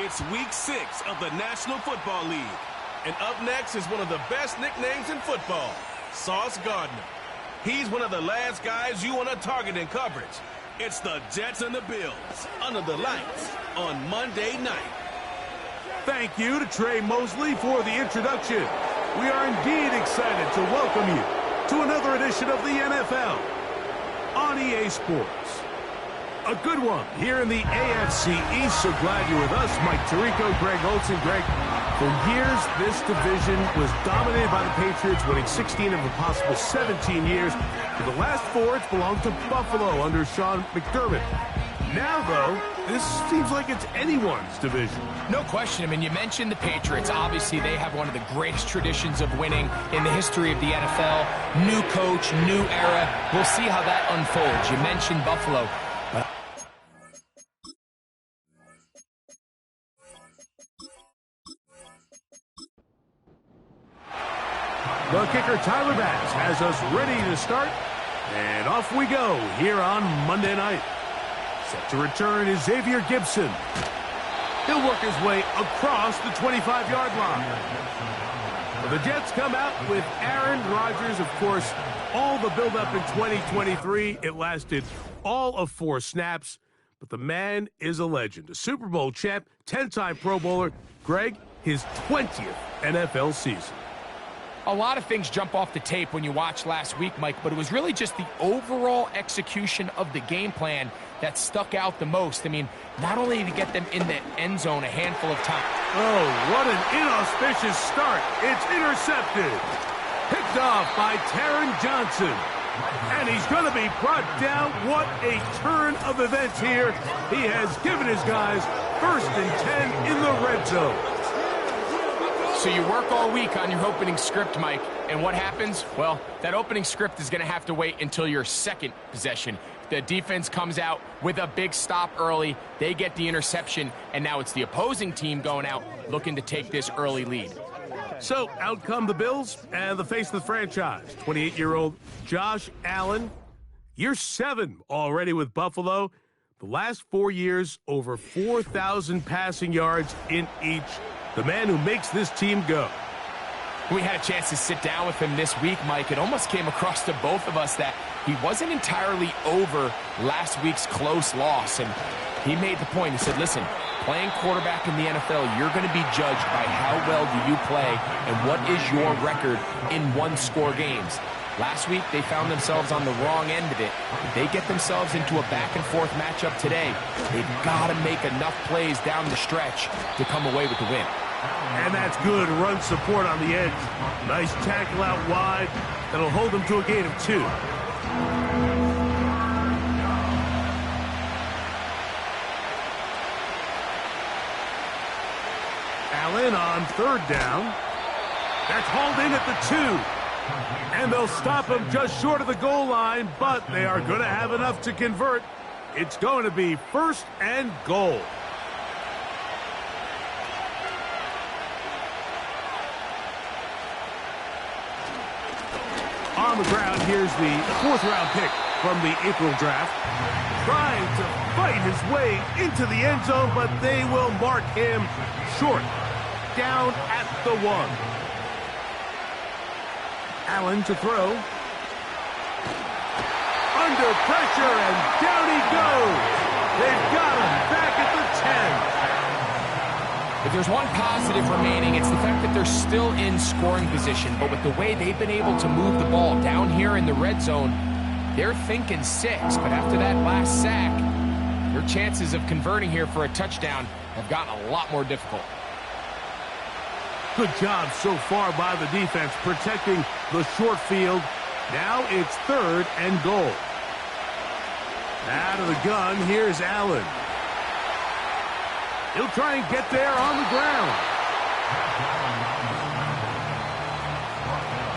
It's week 6 of the National Football League. And up next is one of the best nicknames in football, Sauce Gardner. He's one of the last guys you want to target in coverage. It's the Jets and the Bills under the lights on Monday night. Thank you to Trey Mosley for the introduction. We are indeed excited to welcome you to another edition of the NFL on EA Sports. A good one here in the AFC East. So glad you're with us. Mike Tirico, Greg Olsen. Greg, for years, this division was dominated by the Patriots, winning 16 of a possible 17 years. For the last 4, it's belonged to Buffalo under Sean McDermott. Now, though, this seems like it's anyone's division. No question. I mean, you mentioned the Patriots. Obviously, they have one of the greatest traditions of winning in the history of the NFL. New coach, new era. We'll see how that unfolds. You mentioned Buffalo. The kicker, Tyler Bass, has us ready to start. And off we go here on Monday night. Set to return is Xavier Gibson. He'll work his way across the 25-yard line. The Jets come out with Aaron Rodgers. Of course, all the buildup in 2023. It lasted all of 4 snaps. But the man is a legend. A Super Bowl champ, 10-time Pro Bowler. Greg, his 20th NFL season. A lot of things jump off the tape when you watch last week, Mike, but it was really just the overall execution of the game plan that stuck out the most. I mean, not only to get them in the end zone a handful of times. Oh, what an inauspicious start. It's intercepted. Picked off by Taron Johnson. And he's going to be brought down. What a turn of events here. He has given his guys 1st and 10 in the red zone. So you work all week on your opening script, Mike, and what happens? Well, that opening script is going to have to wait until your second possession. The defense comes out with a big stop early. They get the interception, and now it's the opposing team going out looking to take this early lead. So out come the Bills and the face of the franchise, 28-year-old Josh Allen. Year 7 already with Buffalo. The last 4 years, over 4,000 passing yards in each. The man who makes this team go. We had a chance to sit down with him this week, Mike. It almost came across to both of us that he wasn't entirely over last week's close loss. And he made the point. He said, listen, playing quarterback in the NFL, you're going to be judged by how well do you play and what is your record in one-score games. Last week, they found themselves on the wrong end of it. They get themselves into a back-and-forth matchup today. They've got to make enough plays down the stretch to come away with the win. And that's good run support on the edge. Nice tackle out wide. That'll hold them to a gain of 2. Allen on 3rd down. That's hauled in at the 2. And they'll stop him just short of the goal line, but they are going to have enough to convert. It's going to be 1st and goal. On the ground, here's the 4th-round pick from the April draft. Trying to fight his way into the end zone, but they will mark him short. Down at the 1. Allen to throw. Under pressure, and down he goes. They've got him back at the 10. If there's one positive remaining, it's the fact that they're still in scoring position. But with the way they've been able to move the ball down here in the red zone, they're thinking 6. But after that last sack, their chances of converting here for a touchdown have gotten a lot more difficult. Good job so far by the defense protecting the short field. Now it's 3rd and goal. Out of the gun, here's Allen. He'll try and get there on the ground.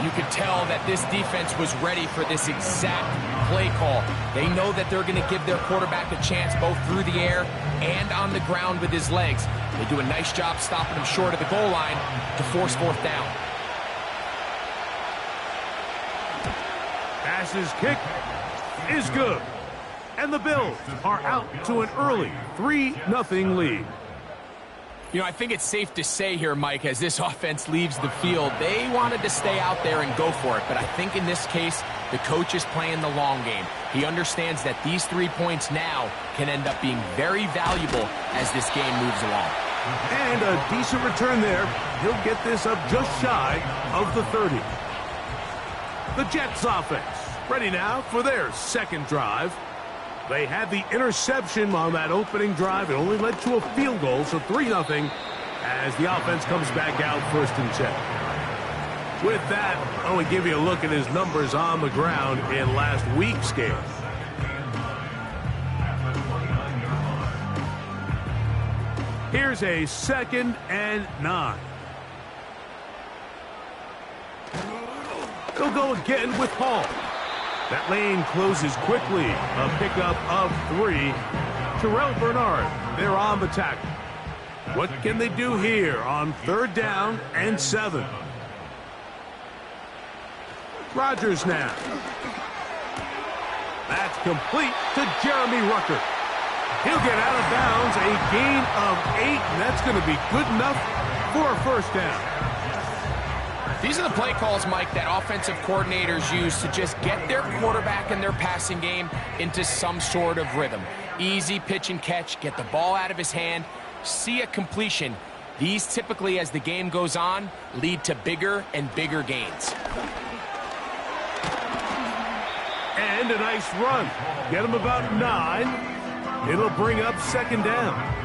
You could tell that this defense was ready for this exact play call. They know that they're going to give their quarterback a chance both through the air and on the ground with his legs. They do a nice job stopping him short of the goal line to force 4th down. Pass's kick is good. And the Bills are out to an early 3-0 lead. You know, I think it's safe to say here, Mike, as this offense leaves the field, they wanted to stay out there and go for it. But I think in this case, the coach is playing the long game. He understands that these 3 points now can end up being very valuable as this game moves along. And a decent return there. He'll get this up just shy of the 30. The Jets offense ready now for their second drive. They had the interception on that opening drive. It only led to a field goal, so 3-0 as the offense comes back out 1st and 10. With that, I want to give you a look at his numbers on the ground in last week's game. Here's a 2nd and 9. He'll go again with Hall. That lane closes quickly. A pickup of 3. Terrell Bernard, they're on the tackle. What can they do here on 3rd down and 7? Rodgers now. That's complete to Jeremy Ruckert. He'll get out of bounds, a gain of 8, and that's going to be good enough for a 1st down. These are the play calls, Mike, that offensive coordinators use to just get their quarterback and their passing game into some sort of rhythm. Easy pitch and catch, get the ball out of his hand, see a completion. These typically, as the game goes on, lead to bigger and bigger gains. And a nice run. Get him about 9. It'll bring up 2nd down.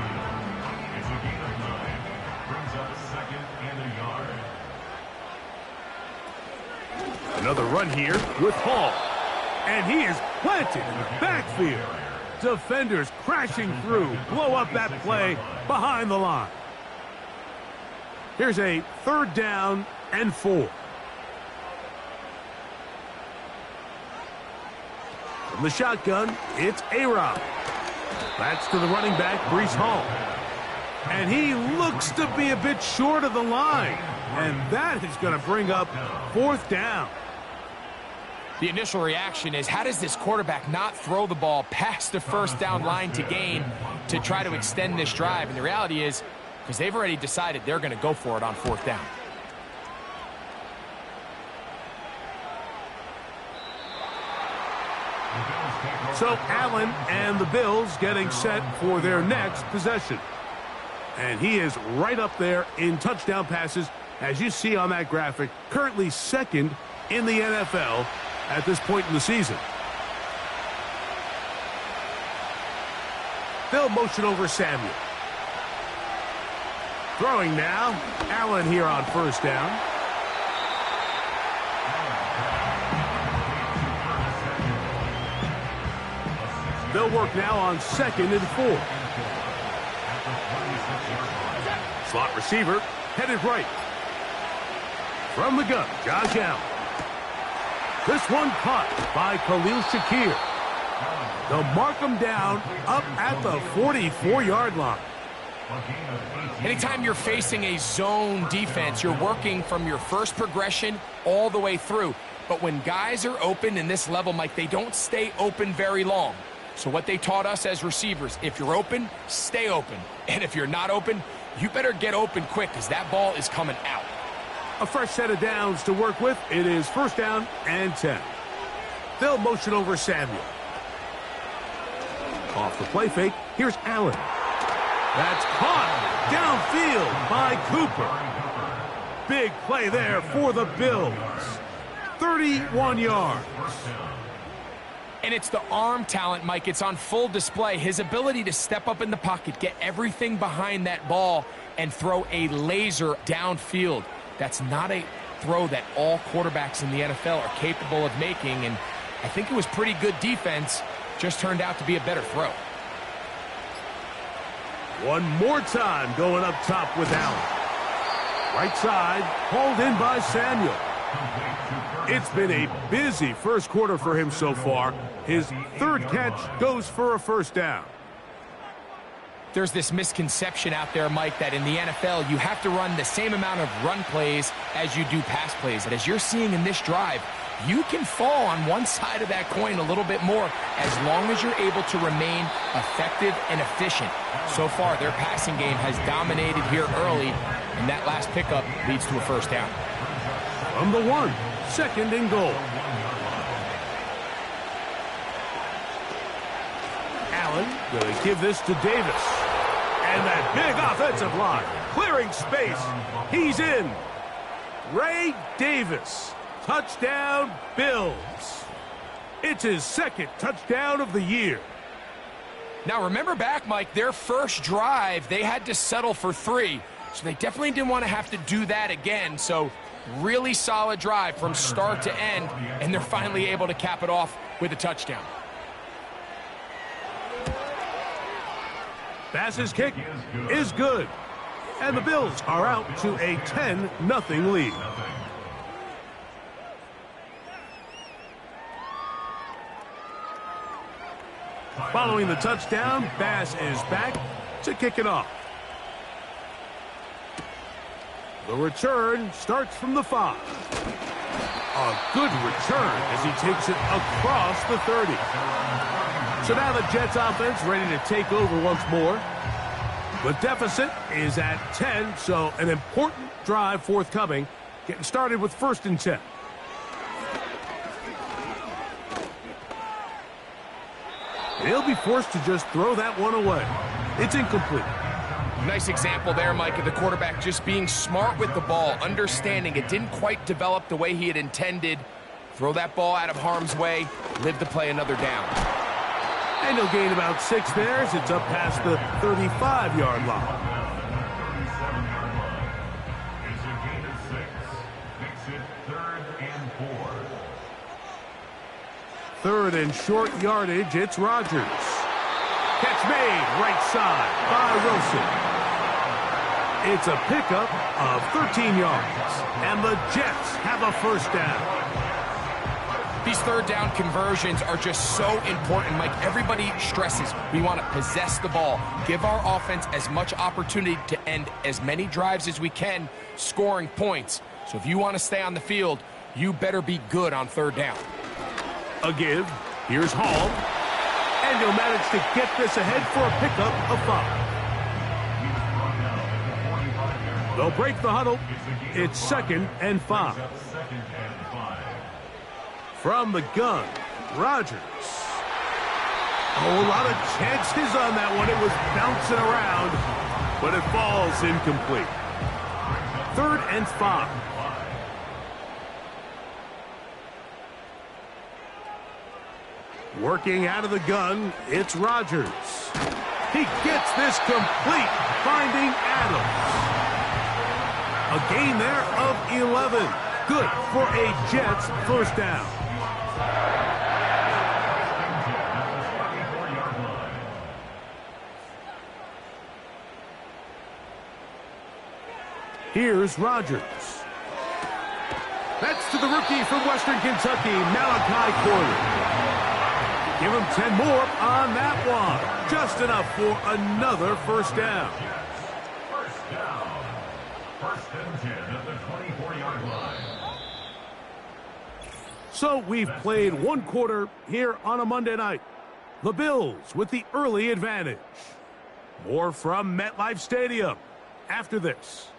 Another run here with Hall. And he is planted in the backfield. Defenders crashing through. Blow up that play behind the line. Here's a 3rd down and 4. From the shotgun, it's A-Rob. That's to the running back, Breece Hall. And he looks to be a bit short of the line. And that is going to bring up 4th down. The initial reaction is, how does this quarterback not throw the ball past the 1st down line to gain to try to extend this drive? And the reality is, because they've already decided they're going to go for it on 4th down. So Allen and the Bills getting set for their next possession. And he is right up there in touchdown passes, as you see on that graphic, currently 2nd in the NFL at this point in the season. They'll motion over Samuel. Throwing now, Allen here on 1st down. They'll work now on 2nd and 4. Slot receiver headed right. From the gun, Josh Allen. This one caught by Khalil Shakir. They'll mark him down up at the 44-yard line. Anytime you're facing a zone defense, you're working from your first progression all the way through. But when guys are open in this level, Mike, they don't stay open very long. So what they taught us as receivers, if you're open, stay open. And if you're not open, you better get open quick, because that ball is coming out. A fresh set of downs to work with. It is 1st down and 10. They'll motion over Samuel. Off the play fake, here's Allen. That's caught downfield by Cooper. Big play there for the Bills. 31 yards. And it's the arm talent, Mike. It's on full display. His ability to step up in the pocket, get everything behind that ball, and throw a laser downfield. That's not a throw that all quarterbacks in the NFL are capable of making, and I think it was pretty good defense. Just turned out to be a better throw. One more time going up top with Allen. Right side, hauled in by Samuel. It's been a busy 1st quarter for him so far. His 3rd catch goes for a 1st down. There's this misconception out there, Mike, that in the NFL you have to run the same amount of run plays as you do pass plays. And as you're seeing in this drive, you can fall on one side of that coin a little bit more as long as you're able to remain effective and efficient. So far, their passing game has dominated here early, and that last pickup leads to a first down. From the 1, 2nd and goal. Allen going to give this to Davis. And that big offensive line clearing space. He's in. Ray Davis. Touchdown, Bills. It's his 2nd touchdown of the year. Now, remember back, Mike, their first drive, they had to settle for 3. So they definitely didn't want to have to do that again. So really solid drive from start to end, and they're finally able to cap it off with a touchdown. Bass's kick is good. And the Bills are out to a 10-0 lead. Following the touchdown, Bass is back to kick it off. The return starts from the 5. A good return as he takes it across the 30. So now the Jets offense ready to take over once more. The deficit is at 10, so an important drive forthcoming. Getting started with 1st and 10. They'll be forced to just throw that one away. It's incomplete. Nice example there, Mike, of the quarterback just being smart with the ball, understanding it didn't quite develop the way he had intended. Throw that ball out of harm's way, live to play another down. And he'll gain about 6 there as it's up past the 35-yard line. It's a gain of 6. Makes it 3rd and 4. 3rd and short yardage, it's Rodgers. Catch made, right side by Wilson. It's a pickup of 13 yards, and the Jets have a first down. These 3rd down conversions are just so important, Mike. Everybody stresses we want to possess the ball, give our offense as much opportunity to end as many drives as we can, scoring points. So if you want to stay on the field, you better be good on 3rd down. A give. Here's Hall. And he'll manage to get this ahead for a pickup of 5. They'll break the huddle. It's 2nd and 5. From the gun, Rodgers. Oh, a lot of chances on that one. It was bouncing around, but it falls incomplete. 3rd and 5. Working out of the gun, it's Rodgers. He gets this complete, finding Adams. A gain there of 11. Good for a Jets first down. Here's Rodgers. That's to the rookie from Western Kentucky, Malachi Corley. Give him 10 more on that one. Just enough for another first down. First down. 1st and 10 at the 24-yard line. So we've played 1 quarter here on a Monday night. The Bills with the early advantage. More from MetLife Stadium after this.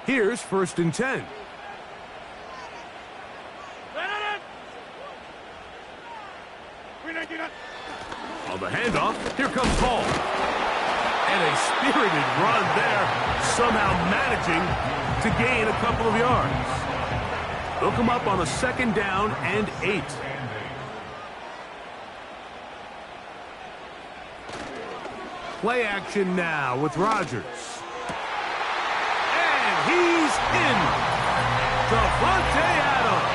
Here's 1st and 10. On the handoff, here comes Hall. And a spirited run there, somehow managing to gain a couple of yards. They'll come up on a 2nd down and 8. Play action now with Rodgers. He's in. Davante Adams.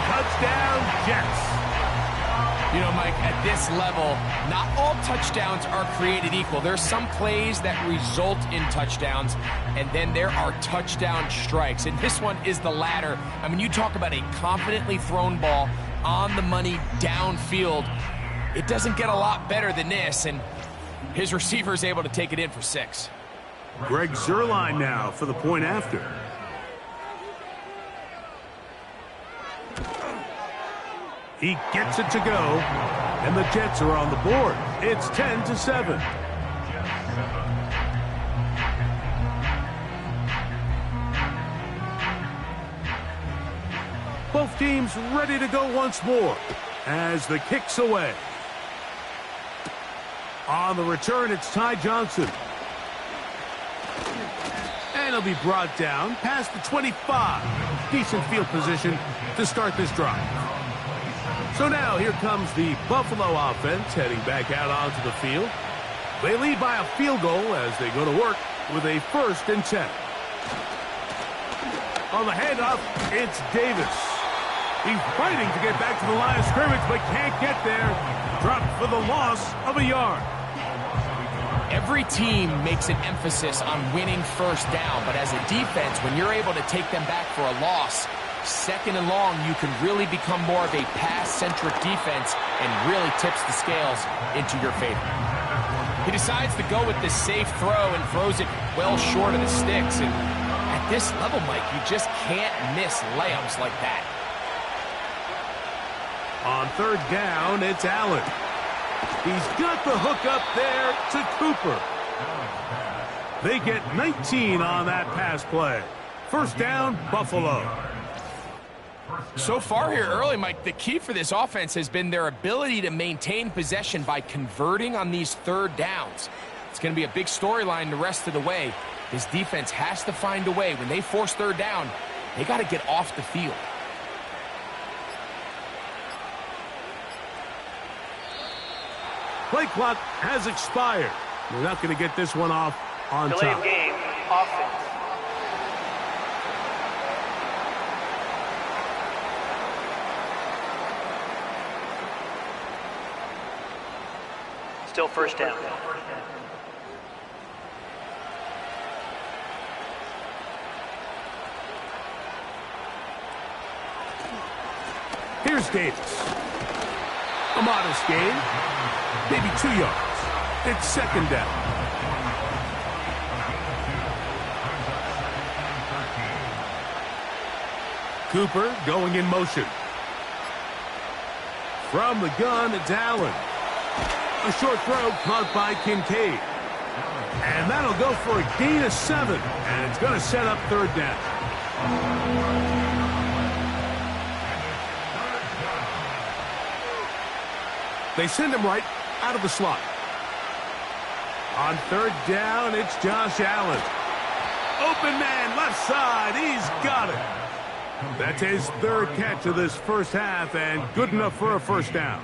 Touchdown, Jets. You know, Mike, at this level, not all touchdowns are created equal. There's some plays that result in touchdowns, and then there are touchdown strikes. And this one is the latter. I mean, you talk about a confidently thrown ball on the money downfield. It doesn't get a lot better than this, and his receiver is able to take it in for 6. Greg Zuerlein now for the point after. He gets it to go, and the Jets are on the board. It's 10-7. Both teams ready to go once more as the kick's away. On the return, it's Ty Johnson. And he'll be brought down past the 25. Decent field position to start this drive. So now here comes the Buffalo offense heading back out onto the field. They lead by a field goal as they go to work with a 1st and 10. On the handoff, it's Davis. He's fighting to get back to the line of scrimmage, but can't get there. Dropped for the loss of a yard. Every team makes an emphasis on winning 1st down, but as a defense, when you're able to take them back for a loss, 2nd and long, you can really become more of a pass-centric defense and really tips the scales into your favor. He decides to go with this safe throw and throws it well short of the sticks. And at this level, Mike, you just can't miss layups like that. On 3rd down, it's Allen. He's got the hook up there to Cooper. They get 19 on that pass play. 1st down, Buffalo. So far here early, Mike, the key for this offense has been their ability to maintain possession by converting on these 3rd downs. It's going to be a big storyline the rest of the way. This defense has to find a way. When they force 3rd down, they got to get off the field. Play clock has expired. We're not going to get this one off on Delay top. of game, offense. Still 1st down. Here's Davis. A modest gain. Maybe 2 yards. It's 2nd down. Cooper going in motion. From the gun, it's Allen. A short throw caught by Kincaid. And that'll go for a gain of 7. And it's going to set up 3rd down. They send him right out of the slot. On 3rd down, it's Josh Allen. Open man, left side. He's got it. That's his 3rd catch of this 1st half, and good enough for a 1st down.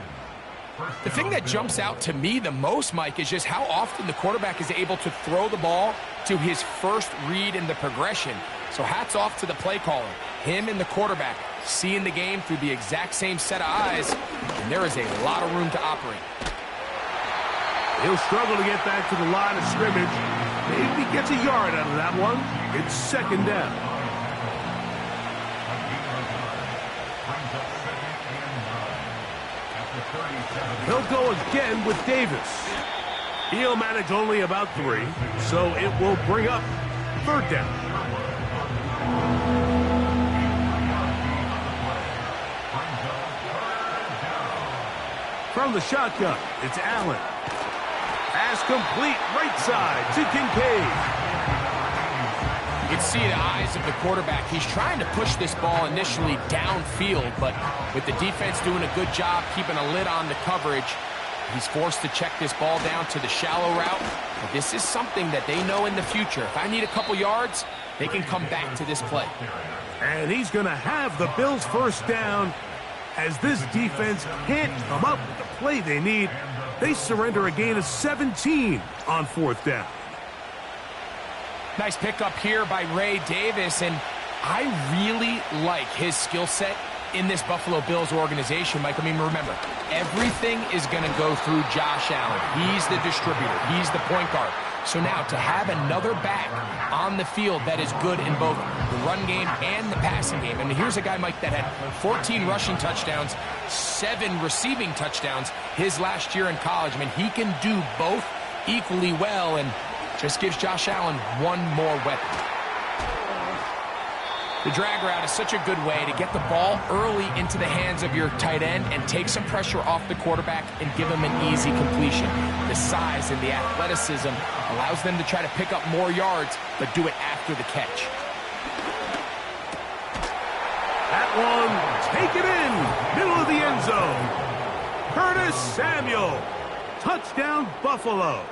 The thing that jumps out to me the most, Mike, is just how often the quarterback is able to throw the ball to his 1st read in the progression. So hats off to the play caller. Him and the quarterback seeing the game through the exact same set of eyes, and there is a lot of room to operate. He'll struggle to get back to the line of scrimmage. Maybe gets a yard out of that one. It's 2nd down. He'll go again with Davis. He'll manage only about 3, so it will bring up 3rd down. From the shotgun, it's Allen. Pass complete, right side to Kincaid. You can see the eyes of the quarterback. He's trying to push this ball initially downfield, but with the defense doing a good job keeping a lid on the coverage, he's forced to check this ball down to the shallow route. But this is something that they know in the future. If I need a couple yards, they can come back to this play. And he's going to have the Bills' 1st down. As this defense can't come up with the play they need, they surrender a gain of 17 on 4th down. Nice pickup here by Ray Davis, and I really like his skill set in this Buffalo Bills organization, Mike. I mean, remember, everything is going to go through Josh Allen. He's the distributor. He's the point guard. So now to have another back on the field that is good in both the run game and the passing game. And here's a guy, Mike, that had 14 rushing touchdowns, 7 receiving touchdowns his last year in college. I mean, he can do both equally well and just gives Josh Allen one more weapon. The drag route is such a good way to get the ball early into the hands of your tight end and take some pressure off the quarterback and give him an easy completion. The size and the athleticism allows them to try to pick up more yards, but do it after the catch. That one, take it in, middle of the end zone. Curtis Samuel, touchdown Buffalo.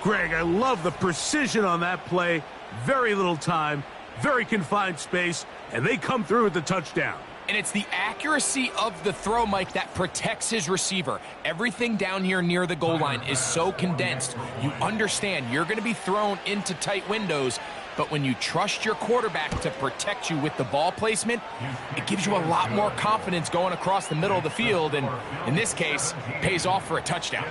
Greg, I love the precision on that play. Very little time, very confined space, and they come through with the touchdown. And it's the accuracy of the throw, Mike, that protects his receiver. Everything down here near the goal line is so condensed. You understand you're going to be thrown into tight windows, but when you trust your quarterback to protect you with the ball placement, it gives you a lot more confidence going across the middle of the field, and in this case, pays off for a touchdown.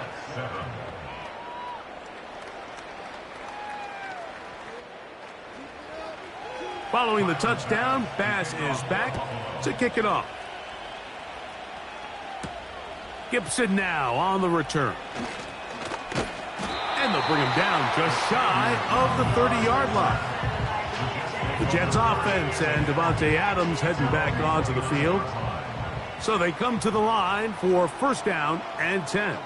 Following the touchdown, Bass is back to kick it off. Gibson now on the return. And they'll bring him down just shy of the 30-yard line. The Jets offense and Davante Adams heading back onto the field. So they come to the line for first down and 10.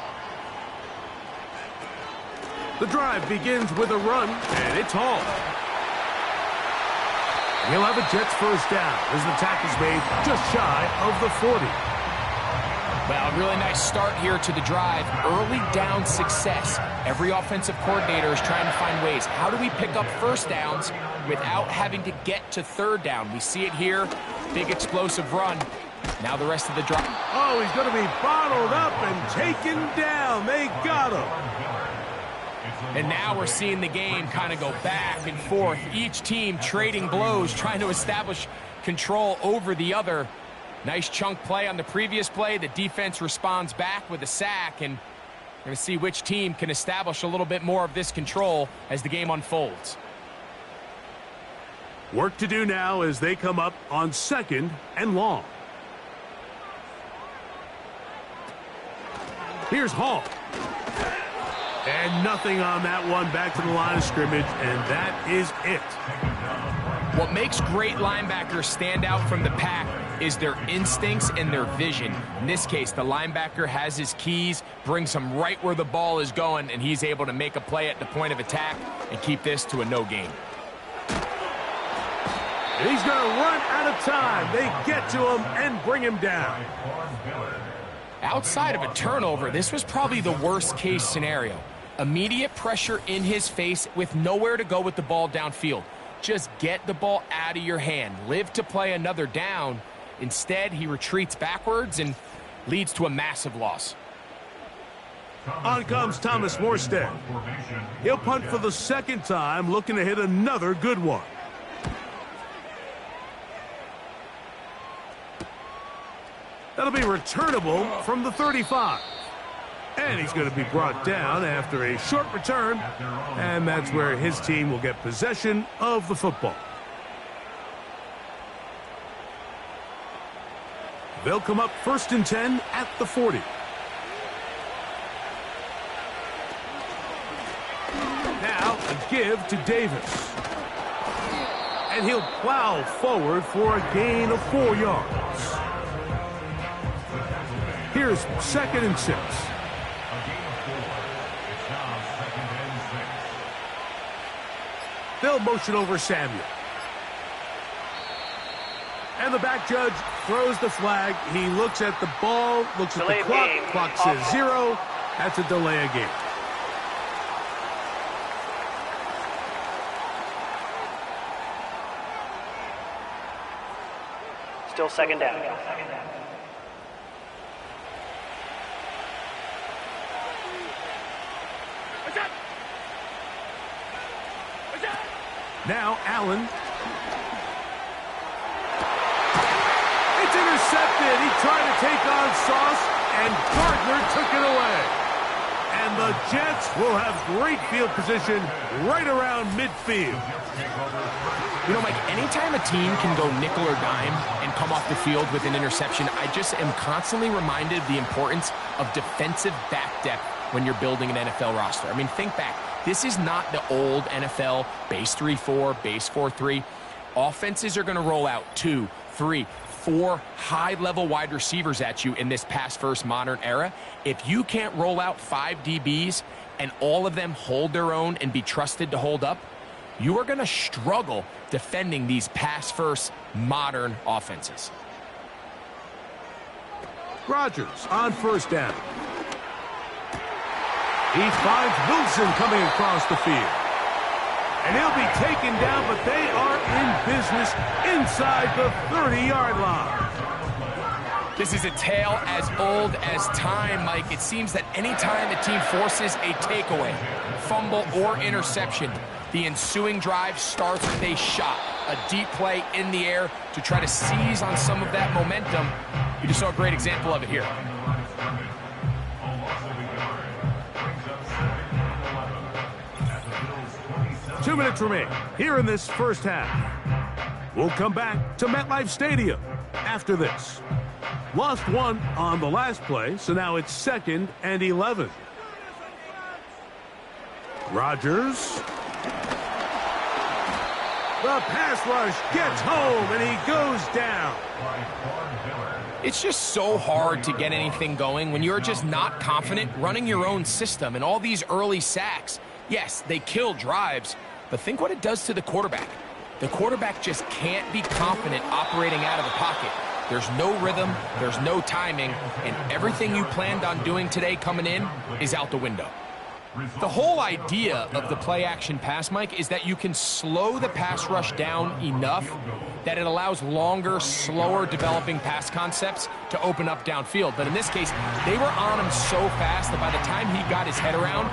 The drive begins with a run, and it's Hall. He'll have a Jets first down as the tackle's made just shy of the 40. Well, a really nice start here to the drive. Early down success. Every offensive coordinator is trying to find ways. How do we pick up first downs without having to get to third down? We see it here. Big explosive run. Now the rest of the drive. Oh, he's going to be bottled up and taken down. They got him. And now we're seeing the game kind of go back and forth. Each team trading blows, trying to establish control over the other. Nice chunk play on the previous play. The defense responds back with a sack, and we're going to see which team can establish a little bit more of this control as the game unfolds. Work to do now as they come up on 2nd and long. Here's Hall. And nothing on that one, back to the line of scrimmage, and that is it. What makes great linebackers stand out from the pack is their instincts and their vision. In this case, the linebacker has his keys, brings him right where the ball is going, and he's able to make a play at the point of attack and keep this to a no gain. And he's going to run out of time. They get to him and bring him down. Outside of a turnover, this was probably the worst case scenario. Immediate pressure in his face with nowhere to go with the ball downfield. Just get the ball out of your hand. Live to play another down. Instead, he retreats backwards and leads to a massive loss. On comes Thomas Morstead. He'll punt for the 2nd time, looking to hit another good one. That'll be returnable from the 35. And he's going to be brought down after a short return, and that's where his team will get possession of the football. They'll come up 1st and 10 at the 40. Now a give to Davis. And he'll plow forward for a gain of 4 yards. Here's 2nd and 6. They'll motion over Samuel. And the back judge throws the flag. He looks at the ball, looks at the clock. Clock says 0. That's a delay of game. Still 2nd down. Now Allen. It's intercepted. He tried to take on Sauce, and Gardner took it away. And the Jets will have great field position right around midfield. You know, Mike, anytime a team can go nickel or dime and come off the field with an interception, I just am constantly reminded of the importance of defensive back depth when you're building an NFL roster. I mean, think back. This is not the old NFL base 3-4, base 4-3. Offenses are going to roll out 2, 3, 4 high-level wide receivers at you in this pass-first modern era. If you can't roll out 5 DBs and all of them hold their own and be trusted to hold up, you are going to struggle defending these pass-first modern offenses. Rodgers on first down. He finds Wilson coming across the field. And he'll be taken down, but they are in business inside the 30-yard line. This is a tale as old as time, Mike. It seems that anytime a team forces a takeaway, fumble, or interception, the ensuing drive starts with a shot, a deep play in the air to try to seize on some of that momentum. You just saw a great example of it here. Two minutes remain here in this first half. We'll come back to MetLife Stadium after this. Lost one on the last play, so now it's 2nd and 11. Rodgers. The pass rush gets home, and he goes down. It's just so hard to get anything going when you're just not confident running your own system. And all these early sacks, yes, they kill drives, but think what it does to the quarterback. The quarterback just can't be confident operating out of the pocket. There's no rhythm, there's no timing, and everything you planned on doing today coming in is out the window. The whole idea of the play-action pass, Mike, is that you can slow the pass rush down enough that it allows longer, slower developing pass concepts to open up downfield. But in this case, they were on him so fast that by the time he got his head around,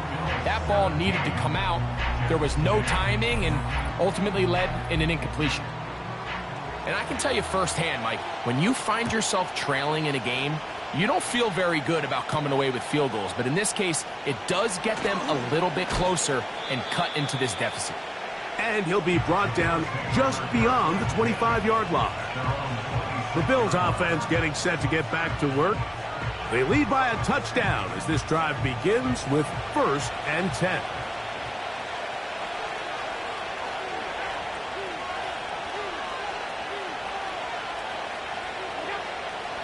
that ball needed to come out. There was no timing and ultimately led in an incompletion. And I can tell you firsthand, Mike, when you find yourself trailing in a game, you don't feel very good about coming away with field goals. But in this case, it does get them a little bit closer and cut into this deficit. And he'll be brought down just beyond the 25-yard line. The Bills offense getting set to get back to work. They lead by a touchdown as this drive begins with 1st and 10.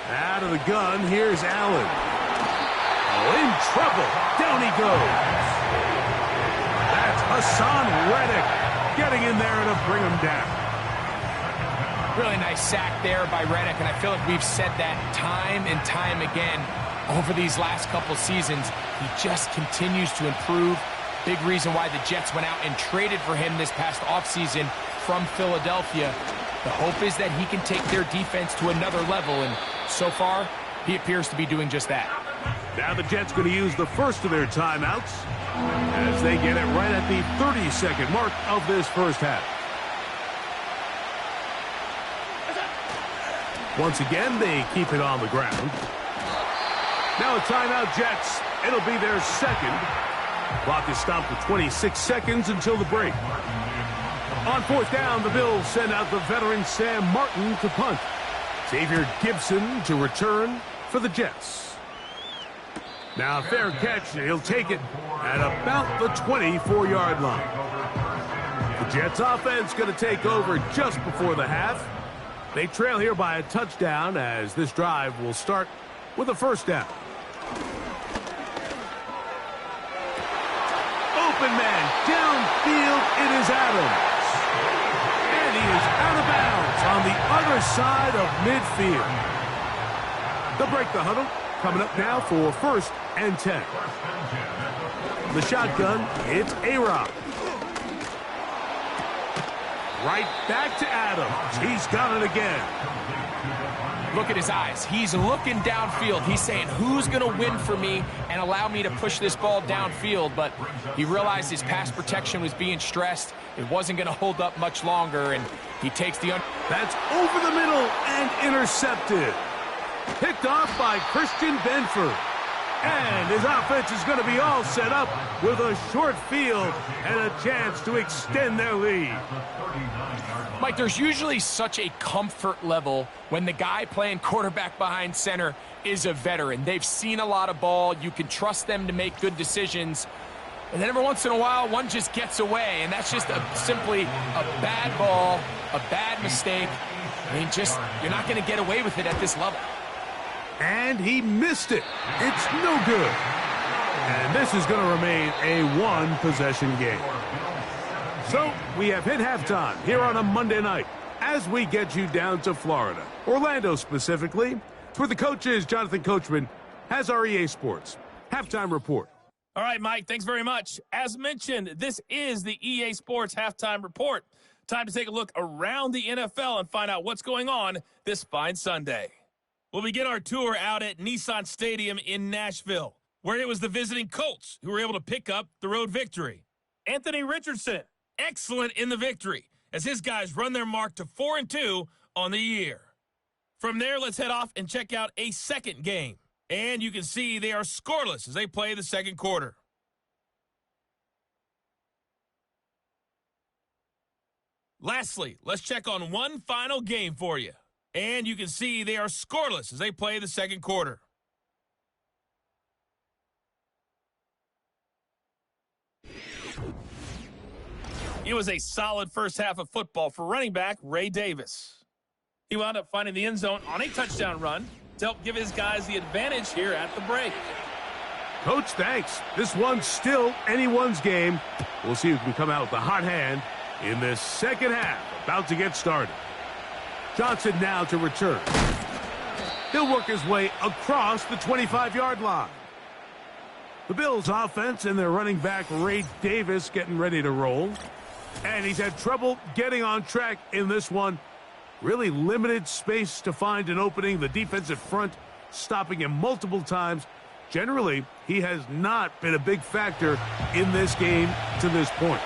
Out of the gun, here's Allen. Oh, in trouble. Down he goes. That's Hassan Reddick getting in there to bring him down. Really nice sack there by Reddick, and I feel like we've said that time and time again over these last couple seasons. He just continues to improve. Big reason why the Jets went out and traded for him this past offseason from Philadelphia. The hope is that he can take their defense to another level, and so far, he appears to be doing just that. Now the Jets going to use the first of their timeouts as they get it right at the 30-second mark of this first half. Once again, they keep it on the ground. Now a timeout, Jets. It'll be their second. Clock is stopped with 26 seconds until the break. On 4th down, the Bills send out the veteran Sam Martin to punt. Xavier Gibson to return for the Jets. Now, fair catch. He'll take it at about the 24-yard line. The Jets offense going to take over just before the half. They trail here by a touchdown as this drive will start with a 1st down. Open man downfield. It is Adams. And he is out of bounds on the other side of midfield. They'll break the huddle. Coming up now for 1st and 10. The shotgun, it's A-Rob. Right back to Adams. He's got it again. Look at his eyes. He's looking downfield. He's saying, who's going to win for me and allow me to push this ball downfield? But he realized his pass protection was being stressed. It wasn't going to hold up much longer, and he takes the... That's over the middle and intercepted. Picked off by Christian Benford. And his offense is going to be all set up with a short field and a chance to extend their lead. Mike, there's usually such a comfort level when the guy playing quarterback behind center is a veteran. They've seen a lot of ball. You can trust them to make good decisions. And then every once in a while, one just gets away, and that's just simply a bad ball, a bad mistake. I mean, you're not going to get away with it at this level. And he missed it. It's no good. And this is going to remain a one-possession game. So we have hit halftime here on a Monday night as we get you down to Florida, Orlando specifically. It's where the coach is. Jonathan Coachman has our EA Sports halftime report. All right, Mike, thanks very much. As mentioned, this is the EA Sports halftime report. Time to take a look around the NFL and find out what's going on this fine Sunday. We'll begin our tour out at Nissan Stadium in Nashville, where it was the visiting Colts who were able to pick up the road victory. Anthony Richardson, excellent in the victory, as his guys run their mark to 4-2 on the year. From there, let's head off and check out a second game. And you can see they are scoreless as they play the second quarter. Lastly, let's check on one final game for you. And you can see they are scoreless as they play the second quarter. It was a solid first half of football for running back Ray Davis. He wound up finding the end zone on a touchdown run to help give his guys the advantage here at the break. Coach, thanks. This one's still anyone's game. We'll see who can come out with the hot hand in this second half, about to get started. Johnson now to return. He'll work his way across the 25-yard line. The Bills offense and their running back Ray Davis getting ready to roll. And he's had trouble getting on track in this one. Really limited space to find an opening. The defensive front stopping him multiple times. Generally, he has not been a big factor in this game to this point.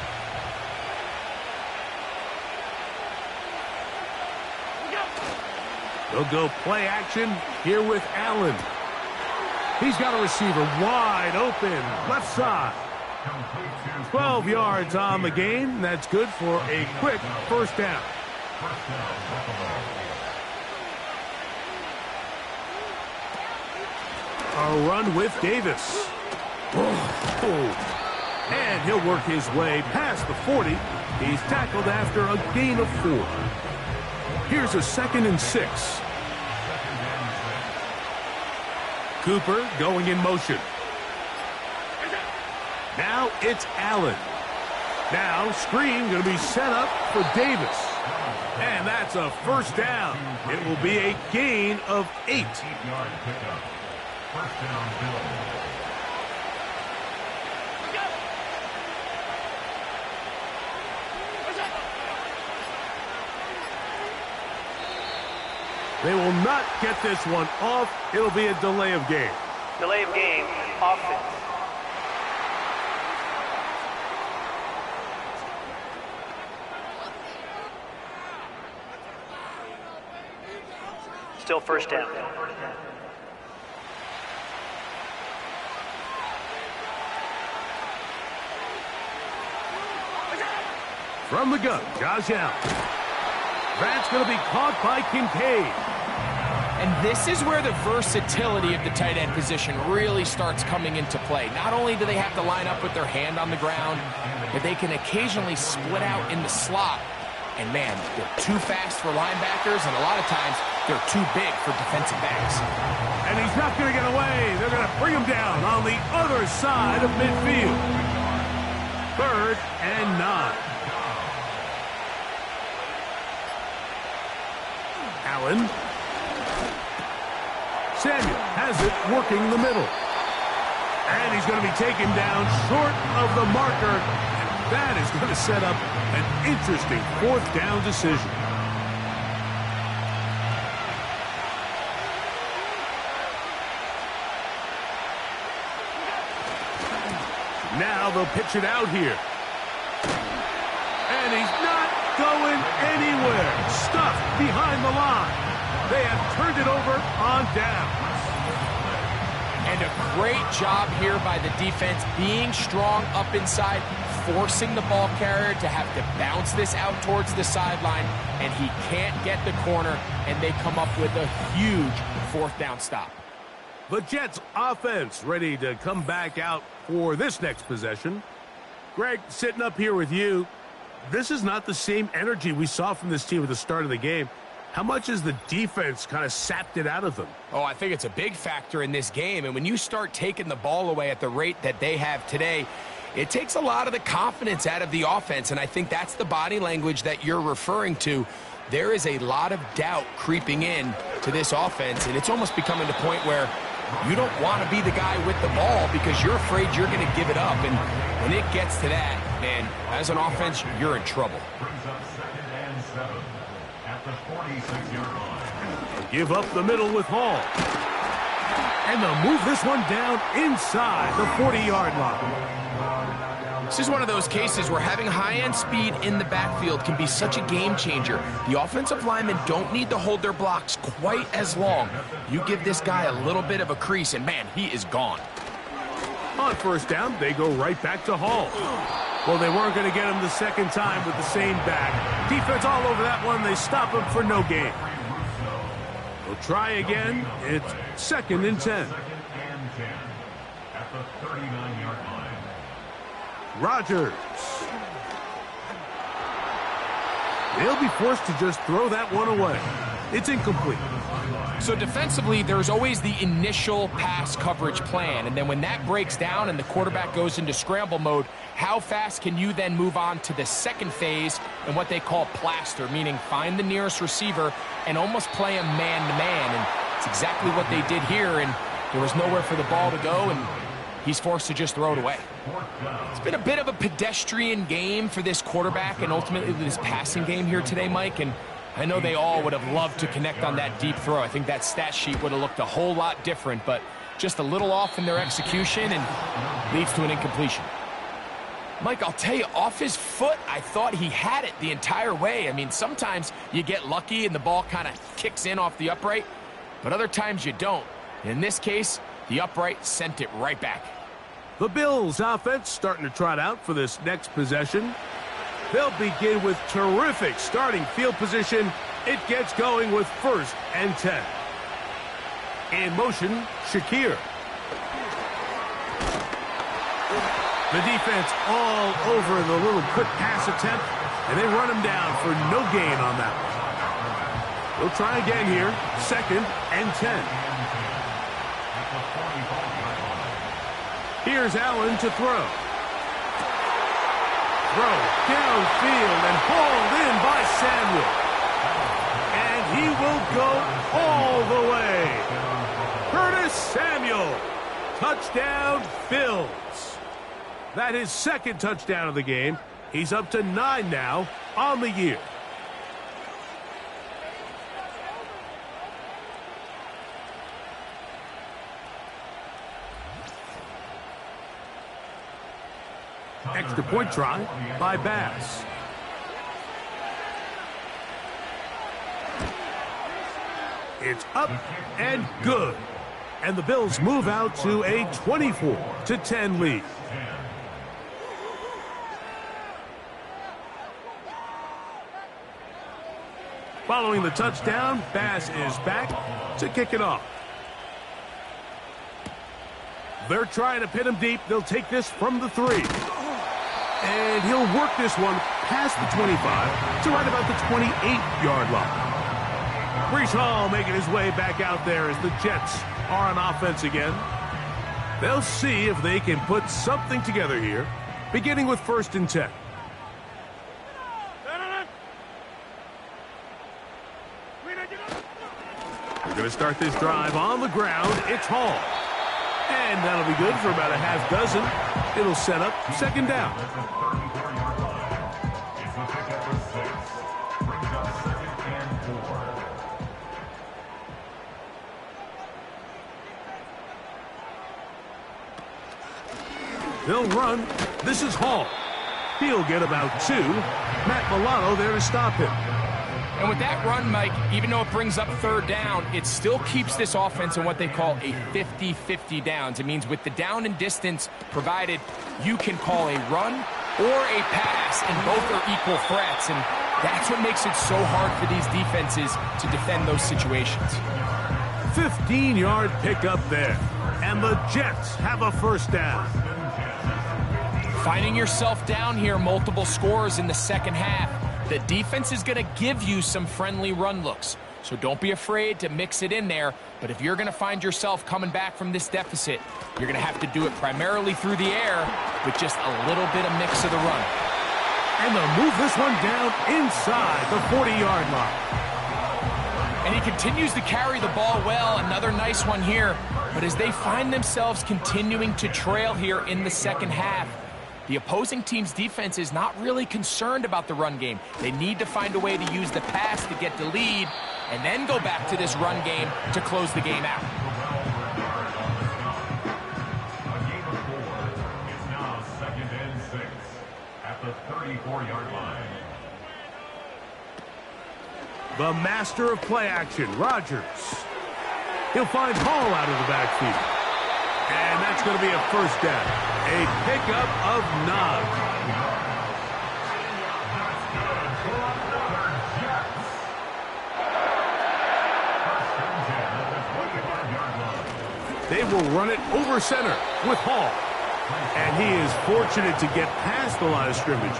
They'll go play action here with Allen. He's got a receiver wide open, left side. 12 yards on the game. That's good for a quick first down. A run with Davis. And he'll work his way past the 40. He's tackled after a gain of 4. Here's a 2nd and 6. Cooper going in motion. Now it's Allen. Now screen going to be set up for Davis. And that's a first down. It will be a gain of 8. First down, Bills. They will not get this one off. It'll be a delay of game. Delay of game, offense. Still first down. From the gun, Josh Allen. That's going to be caught by Kincaid. And this is where the versatility of the tight end position really starts coming into play. Not only do they have to line up with their hand on the ground, but they can occasionally split out in the slot. And man, they're too fast for linebackers, and a lot of times they're too big for defensive backs. And he's not going to get away. They're going to bring him down on the other side of midfield. 3rd and 9. Allen. Samuel has it working the middle. And he's going to be taken down short of the marker. And that is going to set up an interesting 4th down decision. Now they'll pitch it out here. And he's not going anywhere. Stuffed behind the line. They have turned it over on downs. And a great job here by the defense, being strong up inside, forcing the ball carrier to have to bounce this out towards the sideline, and he can't get the corner, and they come up with a huge fourth down stop. The Jets offense ready to come back out for this next possession. Greg, sitting up here with you, this is not the same energy we saw from this team at the start of the game. How much has the defense kind of sapped it out of them? Oh, I think it's a big factor in this game, and when you start taking the ball away at the rate that they have today, it takes a lot of the confidence out of the offense, and I think that's the body language that you're referring to. There is a lot of doubt creeping in to this offense, and it's almost becoming the point where you don't want to be the guy with the ball because you're afraid you're going to give it up, and when it gets to that, man, as an offense, you're in trouble. Brings up 2nd and 7 at the 46-yard line. Give up the middle with Hall. And they'll move this one down inside the 40-yard line. This is one of those cases where having high-end speed in the backfield can be such a game changer. The offensive linemen don't need to hold their blocks quite as long. You give this guy a little bit of a crease, and man, he is gone. On first down, they go right back to Hall. Well, they weren't going to get him the second time with the same back. Defense all over that one. They stop him for no gain. They'll try again. It's 2nd and 10. 2nd and 10 at the 39-yard line. Rodgers. They'll be forced to just throw that one away. It's incomplete. So defensively, there's always the initial pass coverage plan, and then when that breaks down and the quarterback goes into scramble mode, how fast can you then move on to the second phase and what they call plaster, meaning find the nearest receiver and almost play him man-to-man, and it's exactly what they did here, and there was nowhere for the ball to go, and he's forced to just throw it away. It's been a bit of a pedestrian game for this quarterback and ultimately this passing game here today, Mike, and I know they all would have loved to connect on that deep throw. I think that stat sheet would have looked a whole lot different, but just a little off in their execution and leads to an incompletion. Mike, I'll tell you, off his foot, I thought he had it the entire way. I mean, sometimes you get lucky and the ball kind of kicks in off the upright, but other times you don't. In this case, the upright sent it right back. The Bills offense starting to trot out for this next possession. They'll begin with terrific starting field position. It gets going with 1st and 10. In motion, Shakir. The defense all over the little quick pass attempt, and they run him down for no gain on that one. They'll try again here, 2nd and 10. Here's Allen to throw. Throw downfield and hauled in by Samuel. And he will go all the way. Curtis Samuel. Touchdown, Bills. That is 2nd touchdown of the game. He's up to 9 now on the year. Extra point try by Bass. It's up and good. And the Bills move out to a 24-10 lead. Following the touchdown, Bass is back to kick it off. They're trying to pin him deep. They'll take this from the 3. And he'll work this one past the 25 to right about the 28-yard line. Breece Hall making his way back out there as the Jets are on offense again. They'll see if they can put something together here, beginning with 1st and 10. We're going to start this drive on the ground. It's Hall. And that'll be good for about a half dozen. It'll set up 2nd down. They'll run. This is Hall. He'll get about 2. Matt Milano there to stop him. And with that run, Mike, even though it brings up third down, it still keeps this offense in what they call a 50-50 downs. It means with the down and distance provided, you can call a run or a pass, and both are equal threats. And that's what makes it so hard for these defenses to defend those situations. 15-yard pickup there. And the Jets have a first down. Finding yourself down here, multiple scores in the second half. The defense is going to give you some friendly run looks. So don't be afraid to mix it in there. But if you're going to find yourself coming back from this deficit, you're going to have to do it primarily through the air with just a little bit of mix of the run. And they'll move this one down inside the 40-yard line. And he continues to carry the ball well. Another nice one here. But as they find themselves continuing to trail here in the second half, the opposing team's defense is not really concerned about the run game. They need to find a way to use the pass to get the lead and then go back to this run game to close the game out. A game of 4 is now 2nd and 6 at the 34-yard line. The master of play action, Rodgers. He'll find Hall out of the backfield. And that's going to be a first down. A pickup of 9. They will run it over center with Hall. And he is fortunate to get past the line of scrimmage.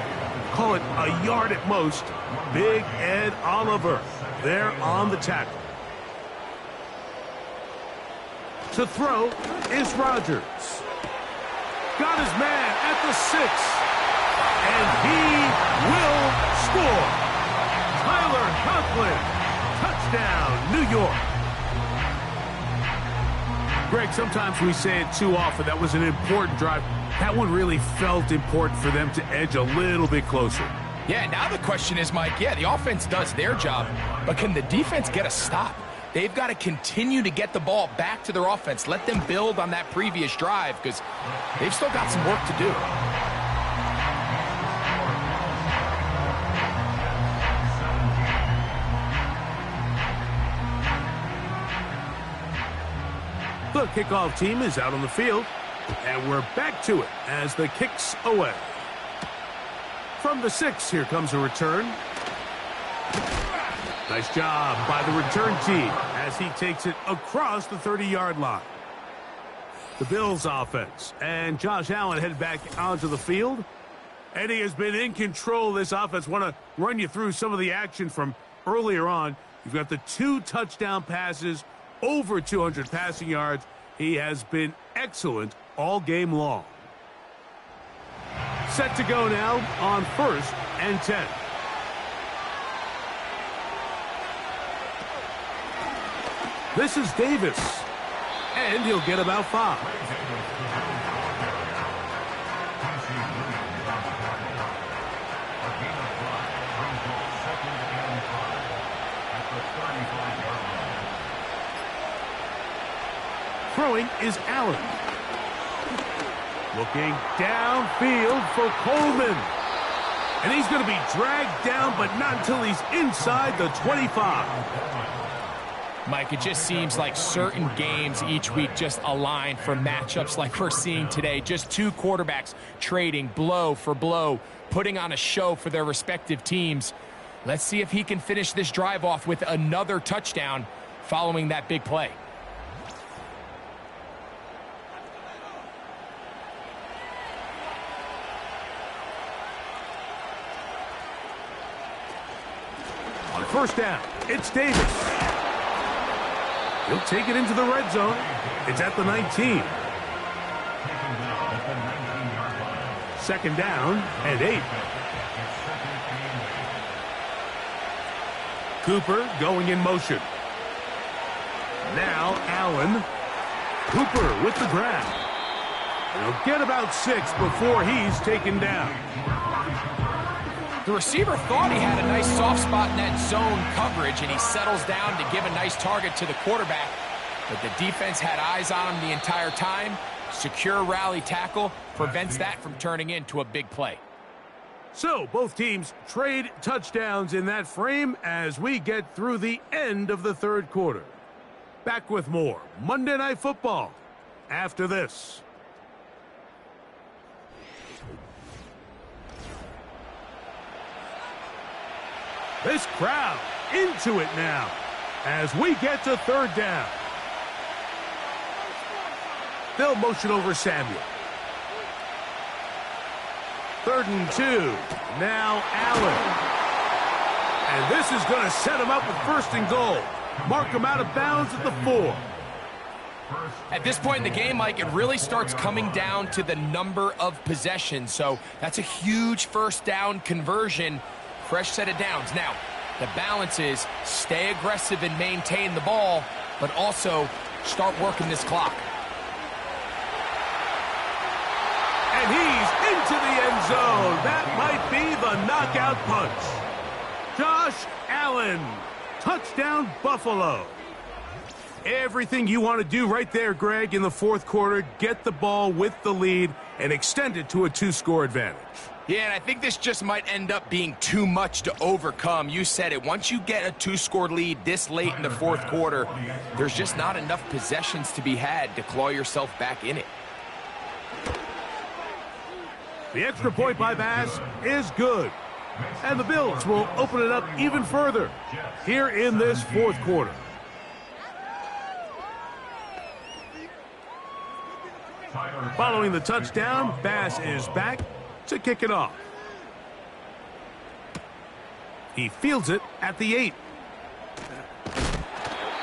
Call it a yard at most. Big Ed Oliver there on the tackle. To throw is Rodgers. Got his man at the 6. And he will score. Tyler Conklin. Touchdown, New York. Greg, sometimes we say it too often. That was an important drive. That one really felt important for them to edge a little bit closer. Yeah, now the question is, Mike, the offense does their job, but can the defense get a stop? They've got to continue to get the ball back to their offense. Let them build on that previous drive because they've still got some work to do. The kickoff team is out on the field, and we're back to it as the kick's away. From the 6, here comes a return. Nice job by the return team as he takes it across the 30-yard line. The Bills offense, and Josh Allen head back onto the field. And he has been in control of this offense. Want to run you through some of the action from earlier on. You've got the 2 touchdown passes, over 200 passing yards. He has been excellent all game long. Set to go now on 1st and 10. This is Davis, and he'll get about 5. Throwing is Allen. Looking downfield for Coleman. And he's going to be dragged down, but not until he's inside the 25. Mike, it just seems like certain games each week just align for matchups like we're seeing today. Just 2 quarterbacks trading blow for blow, putting on a show for their respective teams. Let's see if he can finish this drive off with another touchdown following that big play. On 1st down, it's Davis. He'll take it into the red zone. It's at the 19. 2nd down and 8. Cooper going in motion. Now Allen. Cooper with the grab. He'll get about 6 before he's taken down. The receiver thought he had a nice soft spot in that zone coverage, and he settles down to give a nice target to the quarterback. But the defense had eyes on him the entire time. Secure rally tackle prevents that from turning into a big play. So both teams trade touchdowns in that frame as we get through the end of the third quarter. Back with more Monday Night Football after this. This crowd into it now as we get to third down. They'll motion over Samuel. 3rd and 2. Now Allen. And this is going to set him up with 1st and goal. Mark him out of bounds at the 4. At this point in the game, Mike, it really starts coming down to the number of possessions. So that's a huge 1st down conversion. Fresh set of downs. Now, the balance is stay aggressive and maintain the ball, but also start working this clock. And he's into the end zone. That might be the knockout punch. Josh Allen. Touchdown, Buffalo. Everything you want to do right there, Greg, in the 4th quarter. Get the ball with the lead and extend it to a 2-score advantage. Yeah, and I think this just might end up being too much to overcome. You said it. Once you get a 2-score lead this late in the 4th quarter, there's just not enough possessions to be had to claw yourself back in it. The extra point by Bass is good. And the Bills will open it up even further here in this 4th quarter. Following the touchdown, Bass is back to kick it off. He fields it at the 8.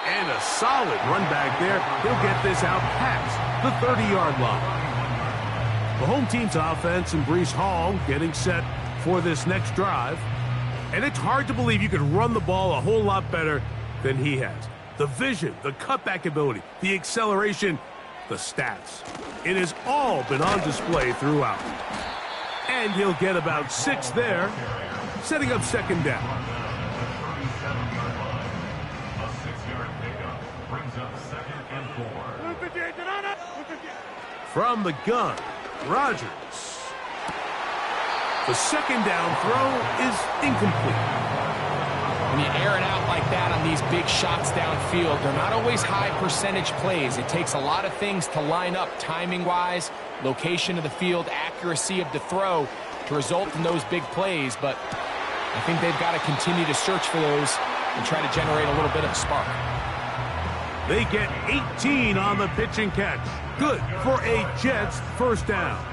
And a solid run back there. He'll get this out past the 30-yard line. The home team's offense and Breece Hall getting set for this next drive. And it's hard to believe you could run the ball a whole lot better than he has. The vision, the cutback ability, the acceleration, the stats. It has all been on display throughout. And he'll get about 6 there, setting up 2nd down. A 6-yard pickup brings up 2nd and 4. From the gun, Rodgers. The 2nd down throw is incomplete. When you air it out like that on these big shots downfield, they're not always high percentage plays. It takes a lot of things to line up timing-wise, location of the field, accuracy of the throw to result in those big plays. But I think they've got to continue to search for those and try to generate a little bit of a spark. They get 18 on the pitch and catch. Good for a Jets 1st down.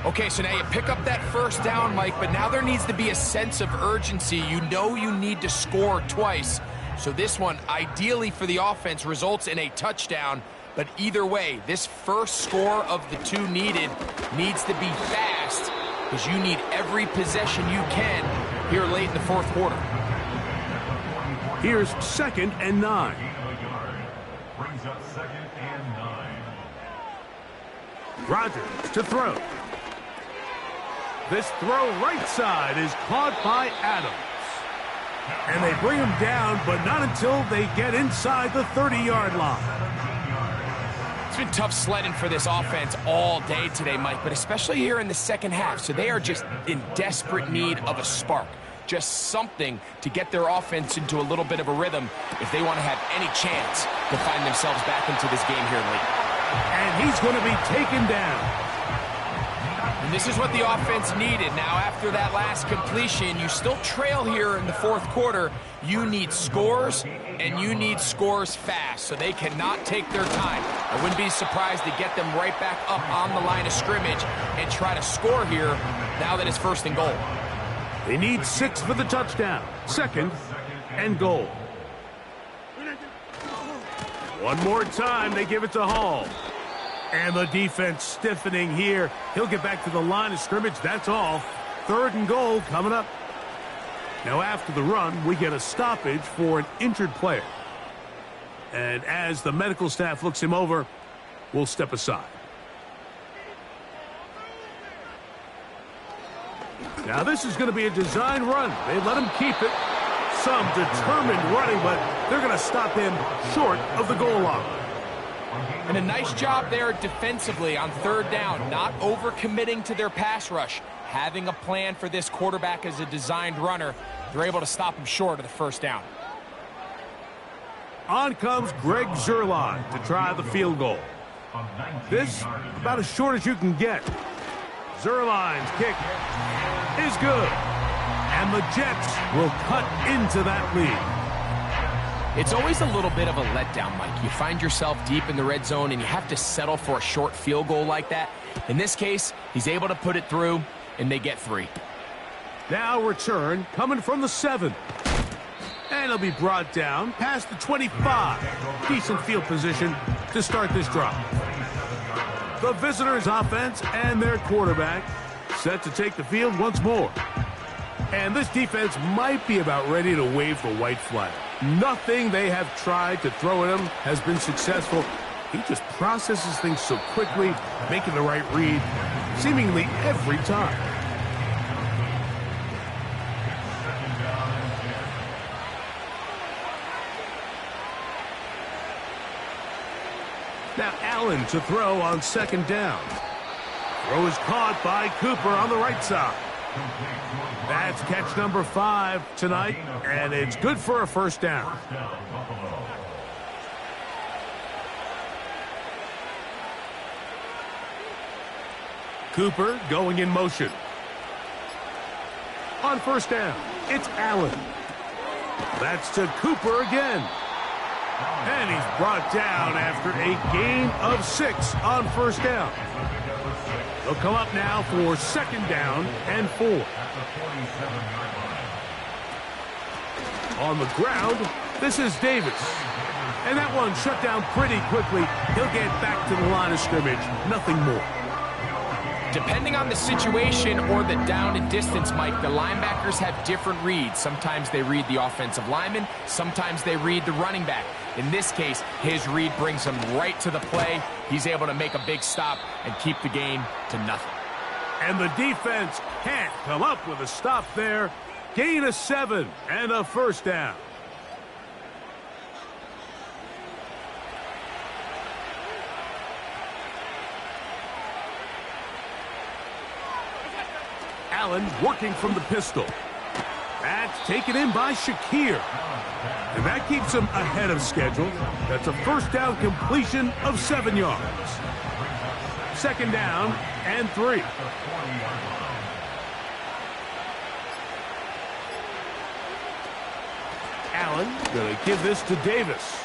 Okay, so now you pick up that 1st down, Mike, but now there needs to be a sense of urgency. You know you need to score twice. So this one, ideally for the offense, results in a touchdown. But either way, this first score of the 2 needed needs to be fast because you need every possession you can here late in the 4th quarter. Here's 2nd and 9. Brings up 2nd and 9. Rodgers to throw. This throw right side is caught by Adams. And they bring him down, but not until they get inside the 30-yard line. It's been tough sledding for this offense all day today, Mike, but especially here in the 2nd half. So they are just in desperate need of a spark. Just something to get their offense into a little bit of a rhythm if they want to have any chance to find themselves back into this game here late. And he's going to be taken down. And this is what the offense needed. Now, after that last completion, you still trail here in the 4th quarter. You need scores, and you need scores fast, so they cannot take their time. I wouldn't be surprised to get them right back up on the line of scrimmage and try to score here now that it's 1st and goal. They need 6 for the touchdown. 2nd and goal. One more time, they give it to Hall. And the defense stiffening here. He'll get back to the line of scrimmage, that's all. 3rd and goal coming up. Now after the run, we get a stoppage for an injured player. And as the medical staff looks him over, we'll step aside. Now this is going to be a design run. They let him keep it. Some determined running, but they're going to stop him short of the goal line. And a nice job there defensively on 3rd down, not overcommitting to their pass rush. having a plan for this quarterback as a designed runner, they're able to stop him short of the first down. On comes Greg Zuerlein to try the field goal. This, about as short as you can get. Zuerlein's kick is good. And the Jets will cut into that lead. It's always a little bit of a letdown, Mike. You find yourself deep in the red zone and you have to settle for a short field goal like that. In this case, he's able to put it through, and they get 3. Now return coming from the 7. And he'll be brought down past the 25. Decent field position to start this drive. The visitors' offense and their quarterback set to take the field once more. And this defense might be about ready to wave the white flag. Nothing they have tried to throw at him has been successful. He just processes things so quickly, making the right read, seemingly every time. Now Allen to throw on second down. Throw is caught by Cooper on the right side. That's catch number 5 tonight, and it's good for a first down. Cooper going in motion. On first down, it's Allen. That's to Cooper again. And he's brought down after a gain of 6 on first down. They'll come up now for second down and 4. On the ground, this is Davis. And that one shut down pretty quickly. He'll get back to the line of scrimmage. Nothing more. Depending on the situation or the down and distance, Mike, the linebackers have different reads. Sometimes they read the offensive lineman. Sometimes they read the running back. In this case, his read brings him right to the play. He's able to make a big stop and keep the game to nothing. And the defense can't come up with a stop there. Gain of 7 and a first down. Allen working from the pistol. That's taken in by Shakir. And that keeps him ahead of schedule. That's a first down completion of 7 yards. Second down and 3. Allen going to give this to Davis.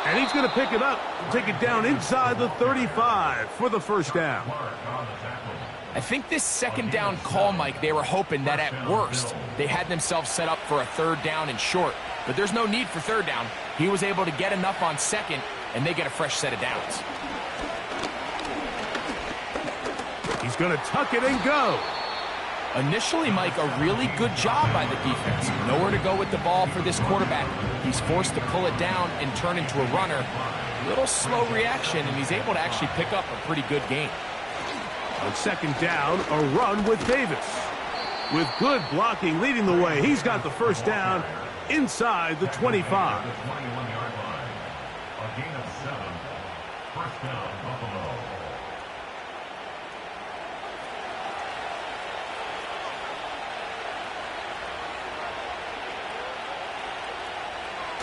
And he's going to pick it up and take it down inside the 35 for the first down. I think this second down call, Mike, they were hoping that at worst they had themselves set up for a third down and short. But there's no need for third down. He was able to get enough on second, and they get a fresh set of downs. He's going to tuck it and go. Initially, Mike, a really good job by the defense. Nowhere to go with the ball for this quarterback. He's forced to pull it down and turn into a runner. A little slow reaction, and he's able to actually pick up a pretty good gain. On second down, a run with Davis. With good blocking leading the way, he's got the first down inside the 25. A gain of 7. First down, Buffalo.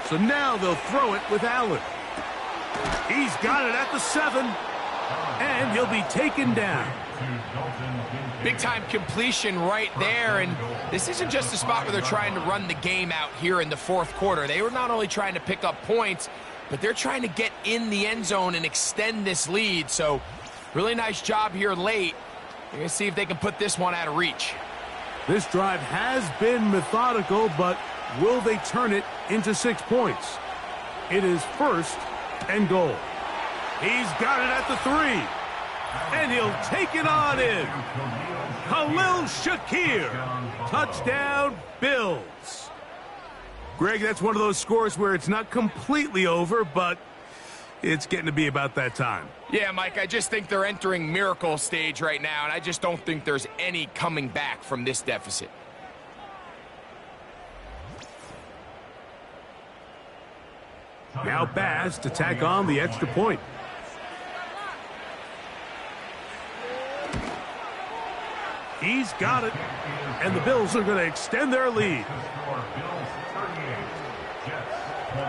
So now they'll throw it with Allen. He's got it at the 7, and he'll be taken down. Big-time completion right there, and this isn't just a spot where they're trying to run the game out here in the fourth quarter. They were not only trying to pick up points, but they're trying to get in the end zone and extend this lead. So really nice job here late. We're going to see if they can put this one out of reach. This drive has been methodical, but will they turn it into 6 points? It is first and goal. He's got it at the 3. And he'll take it on in. Khalil Shakir. Touchdown, Bills. Greg, that's one of those scores where it's not completely over, but it's getting to be about that time. Yeah, Mike, I just think they're entering miracle stage right now, and I just don't think there's any coming back from this deficit. Now Bass to tack on the extra point. He's got it. And the Bills are going to extend their lead. Score Bills 38, Jets 20.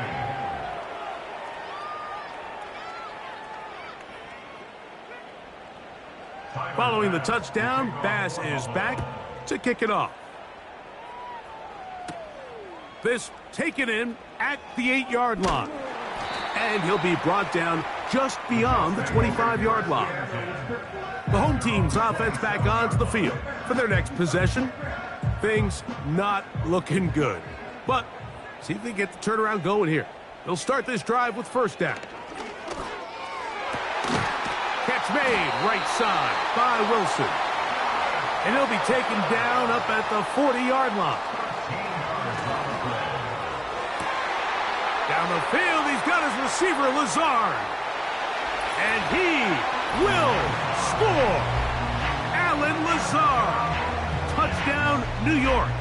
Following the touchdown, Bass is back to kick it off. This taken in at the 8-yard line. And he'll be brought down just beyond the 25-yard line. The home team's offense back onto the field for their next possession. Things not looking good. But see if they get the turnaround going here. They'll start this drive with first down. Catch made right side by Wilson. And he'll be taken down up at the 40-yard line. Down the field, he's got his receiver, Lazard. And he will score. Allen Lazard. Touchdown, New York.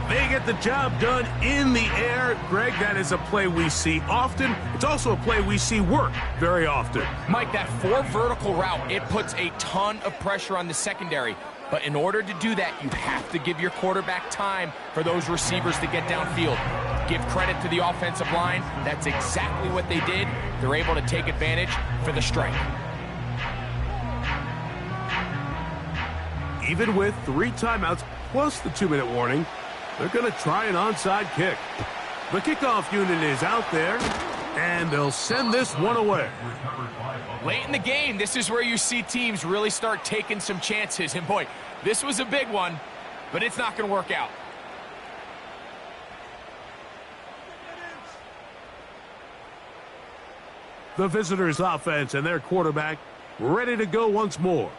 They get the job done in the air. Greg, that is a play we see often. It's also a play we see work very often. Mike, that 4 vertical route, it puts a ton of pressure on the secondary. But in order to do that, you have to give your quarterback time for those receivers to get downfield. Give credit to the offensive line. That's exactly what they did. They're able to take advantage for the strike. Even with 3 timeouts plus the 2-minute warning, they're going to try an onside kick. The kickoff unit is out there, and they'll send this one away. Late in the game, this is where you see teams really start taking some chances. And boy, this was a big one, but it's not going to work out. The visitors' offense and their quarterback ready to go once more.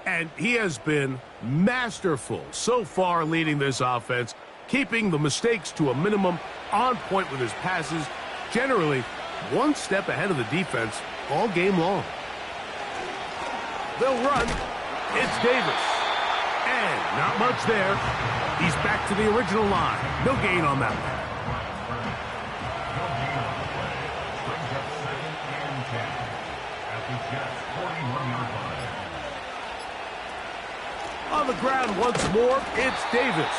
And he has been masterful so far leading this offense, keeping the mistakes to a minimum, on point with his passes, generally one step ahead of the defense all game long. They'll run. It's Davis. And not much there. He's back to the original line. No gain on that one. On the ground once more, it's Davis.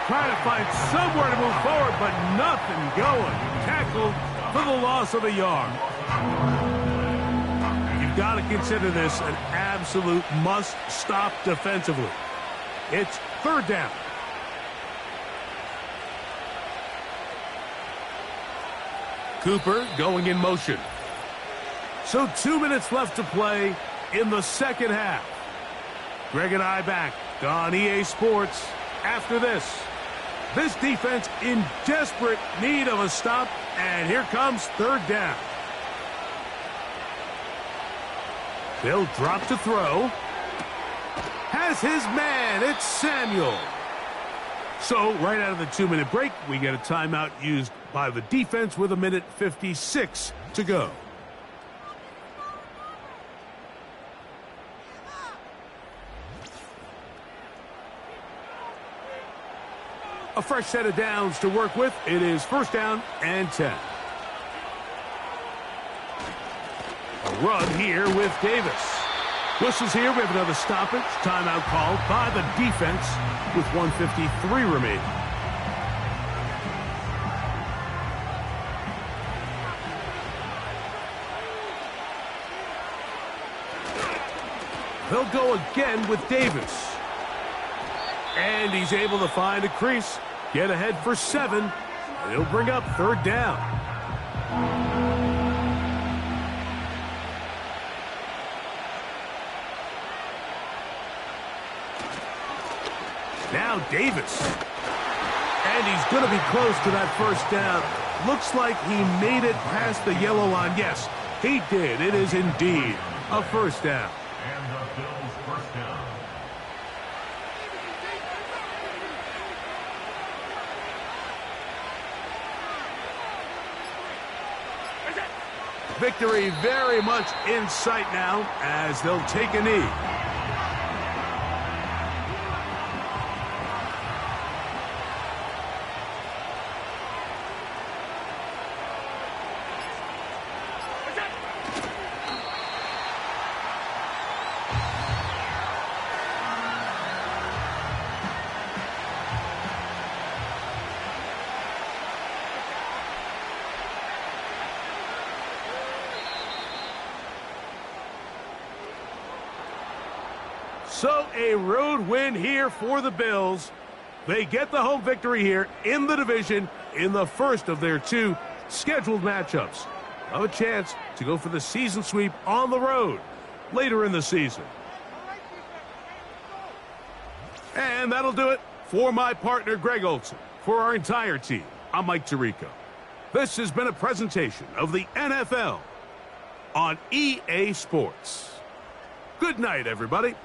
Trying to find somewhere to move forward, but nothing going. Tackled for the loss of a yard. You've got to consider this an absolute must-stop defensively. It's third down. Cooper going in motion. So 2 minutes left to play in the second half. Greg and I back on EA Sports after this. This defense in desperate need of a stop, and here comes third down. They'll drop to throw. Has his man, it's Samuel. So right out of the 2-minute break, we get a timeout used by the defense with 1:56 to go. A fresh set of downs to work with. It is first down and 10. A run here with Davis. Whistles here. We have another stoppage. Timeout called by the defense with 1:53 remaining. They'll go again with Davis. And he's able to find a crease, get ahead for 7, and he'll bring up third down. Now Davis. And he's going to be close to that first down. Looks like he made it past the yellow line. Yes, he did. It is indeed a first down. And the Bills' first down. Victory very much in sight now as they'll take a knee. So a road win here for the Bills. They get the home victory here in the division in the first of their 2 scheduled matchups. Have a chance to go for the season sweep on the road later in the season. And that'll do it for my partner, Greg Olson. For our entire team, I'm Mike Tirico. This has been a presentation of the NFL on EA Sports. Good night, everybody.